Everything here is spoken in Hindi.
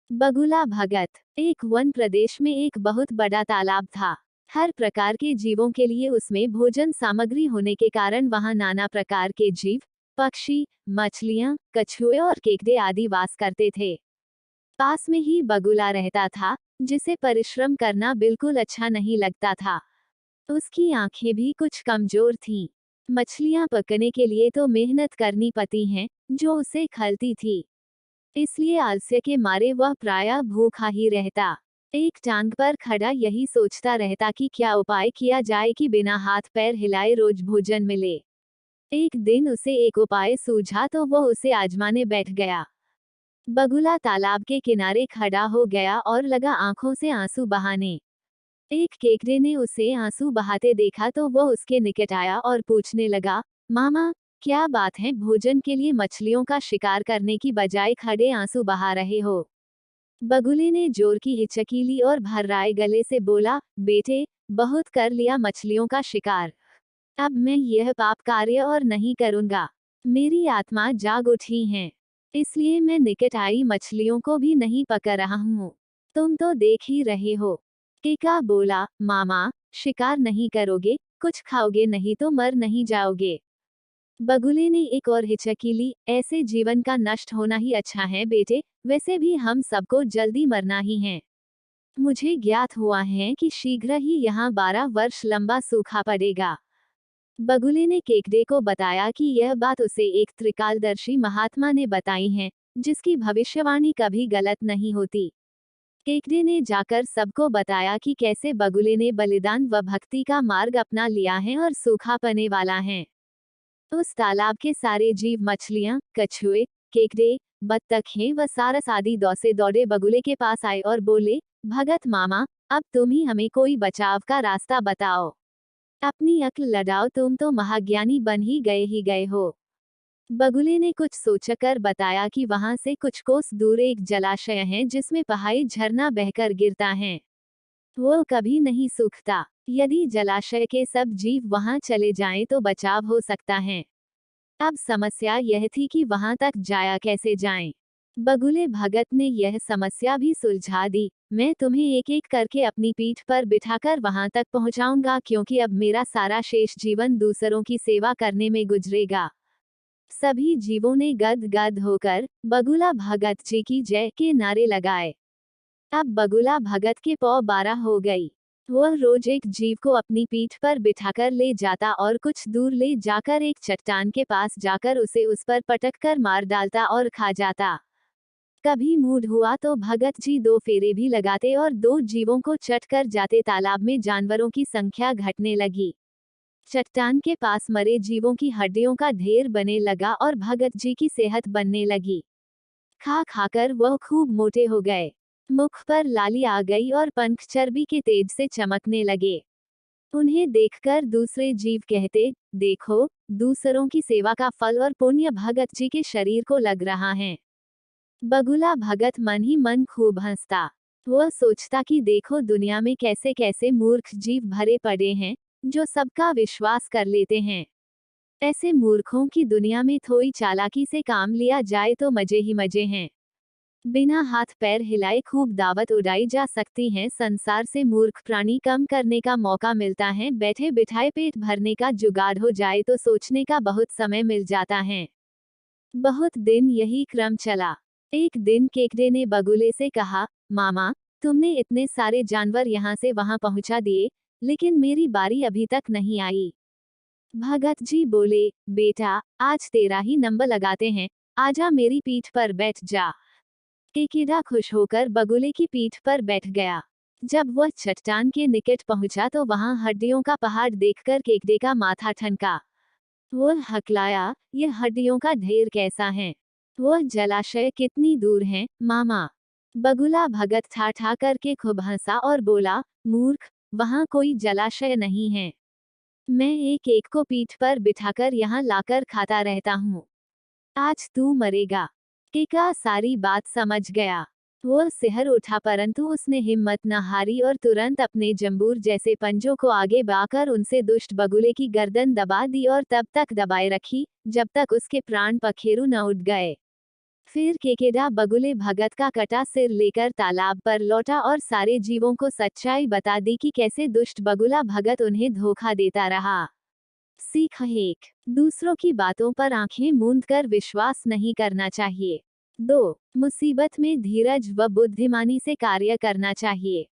बगुला भगत। एक वन प्रदेश में एक बहुत बड़ा तालाब था। हर प्रकार के जीवों के लिए उसमें भोजन सामग्री होने के कारण वहां नाना प्रकार के जीव, पक्षी, मछलियां, कछुए और केकड़े आदि वास करते थे। पास में ही बगुला रहता था, जिसे परिश्रम करना बिल्कुल अच्छा नहीं लगता था। उसकी आंखें भी कुछ कमजोर थीं। मछलियां पकने के लिए तो मेहनत करनी पड़ती है, जो उसे खलती थी। इसलिए आलस्य के मारे वह प्रायः भूखा ही रहता। एक टांग पर खड़ा यही सोचता रहता कि क्या उपाय किया जाए कि बिना हाथ पैर हिलाए रोज भोजन मिले। एक दिन उसे एक उपाय सूझा तो वह उसे आजमाने बैठ गया। बगुला तालाब के किनारे खड़ा हो गया और लगा आंखों से आंसू बहाने। एक केकड़े ने उसे आंसू बहाते देखा तो वह उसके निकट आया और पूछने लगा, मामा, क्या बात है, भोजन के लिए मछलियों का शिकार करने की बजाय खड़े आंसू बहा रहे हो? बगुले ने जोर की हिचकी ली और भर्राए गले से बोला, बेटे, बहुत कर लिया मछलियों का शिकार। अब मैं यह पाप कार्य और नहीं करूंगा। मेरी आत्मा जाग उठी है, इसलिए मैं निकट आई मछलियों को भी नहीं पकड़ रहा हूँ। तुम तो देख ही रहे हो। केका बोला, मामा, शिकार नहीं करोगे, कुछ खाओगे नहीं तो मर नहीं जाओगे। बगुले ने एक और हिचकी ली, ऐसे जीवन का नष्ट होना ही अच्छा है बेटे, वैसे भी हम सबको जल्दी मरना ही है। मुझे ज्ञात हुआ है कि शीघ्र ही यहाँ 12 वर्ष लंबा सूखा पड़ेगा। बगुले ने केकड़े को बताया कि यह बात उसे एक त्रिकालदर्शी महात्मा ने बताई है, जिसकी भविष्यवाणी कभी गलत नहीं होती। केकड़े ने जाकर सबको बताया कि कैसे बगुले ने बलिदान व भक्ति का मार्ग अपना लिया है और सूखा पड़ने वाला है। उस तालाब के सारे जीव, मछलियां, कछुए, केकड़े, बत्तखें व सारस आदि दौसे दौड़े बगुले के पास आए और बोले, भगत मामा, अब तुम ही हमें कोई बचाव का रास्ता बताओ। अपनी अक्ल लड़ाओ, तुम तो महाज्ञानी बन ही गए हो। बगुले ने कुछ सोचकर बताया कि वहां से कुछ कोस दूर एक जलाशय है जिसमें पहाड़ी झरना बहकर गिरता है। वो कभी नहीं सूखता। यदि जलाशय के सब जीव वहां चले जाएं तो बचाव हो सकता है। अब समस्या यह थी कि वहां तक जाया कैसे जाएं। बगुले भगत ने यह समस्या भी सुलझा दी। मैं तुम्हें एक एक करके अपनी पीठ पर बिठाकर वहां तक पहुंचाऊंगा, क्योंकि अब मेरा सारा शेष जीवन दूसरों की सेवा करने में गुजरेगा। सभी जीवों ने गद गद होकर बगुला भगत जी की जय के नारे लगाए। अब बगुला भगत के पौ 12 हो गई। वह रोज एक जीव को अपनी पीठ पर बिठाकर ले जाता और कुछ दूर ले जाकर एक चट्टान के पास जाकर उसे उस पर पटककर मार डालता और खा जाता। कभी मूड हुआ तो भगत जी 2 फेरे भी लगाते और 2 जीवों को चट कर जाते। तालाब में जानवरों की संख्या घटने लगी। चट्टान के पास मरे जीवों की हड्डियों का ढेर बने लगा और भगत जी की सेहत बनने लगी। खा खाकर वह खूब मोटे हो गए। मुख पर लाली आ गई और पंख चर्बी के तेज से चमकने लगे। उन्हें देखकर दूसरे जीव कहते, देखो, दूसरों की सेवा का फल और पुण्य भगत जी के शरीर को लग रहा है। बगुला भगत मन ही मन खूब हंसता। वह सोचता कि देखो दुनिया में कैसे कैसे मूर्ख जीव भरे पड़े हैं, जो सबका विश्वास कर लेते हैं। ऐसे मूर्खों की दुनिया में थोड़ी चालाकी से काम लिया जाए तो मजे ही मजे हैं। बिना हाथ पैर हिलाए खूब दावत उड़ाई जा सकती है। संसार से मूर्ख प्राणी कम करने का मौका मिलता है। बैठे बिठाए पेट भरने का जुगाड़ हो जाए तो सोचने का बहुत समय मिल जाता है। बहुत दिन यही क्रम चला। एक दिन केकड़े ने बगुले से कहा, मामा, तुमने इतने सारे जानवर यहाँ से वहां पहुंचा दिए, लेकिन मेरी बारी अभी तक नहीं आई। भगत जी बोले, बेटा, आज तेरा ही नंबर लगाते हैं, आजा मेरी पीठ पर बैठ जा। केकड़ा खुश होकर बगुले की पीठ पर बैठ गया। जब वह चट्टान के निकट पहुंचा तो वहां हड्डियों का पहाड़ देखकर केकड़े का माथा ठनका। वह हकलाया, यह हड्डियों का ढेर कैसा है? वह जलाशय कितनी दूर है, मामा? बगुला भगत ठा करके खूब हंसा और बोला, मूर्ख, वहां कोई जलाशय नहीं है। मैं एक एक को पीठ पर बिठाकर यहाँ लाकर खाता रहता हूँ। आज तू मरेगा। केका सारी बात समझ गया। वह सिहर उठा, परंतु उसने हिम्मत न हारी और तुरंत अपने जंबूर जैसे पंजों को आगे बढ़ाकर उनसे दुष्ट बगुले की गर्दन दबा दी और तब तक दबाए रखी, जब तक उसके प्राण पखेरु न उठ गए। फिर केकेडा बगुले भगत का कटा सिर लेकर तालाब पर लौटा और सारे जीवों को सच्चाई बता दी कि कैसे दुष्ट बगुला भगत उन्हें धोखा देता रहा। सीख 1। दूसरों की बातों पर आंखें मूंद कर विश्वास नहीं करना चाहिए। 2। मुसीबत में धीरज व बुद्धिमानी से कार्य करना चाहिए।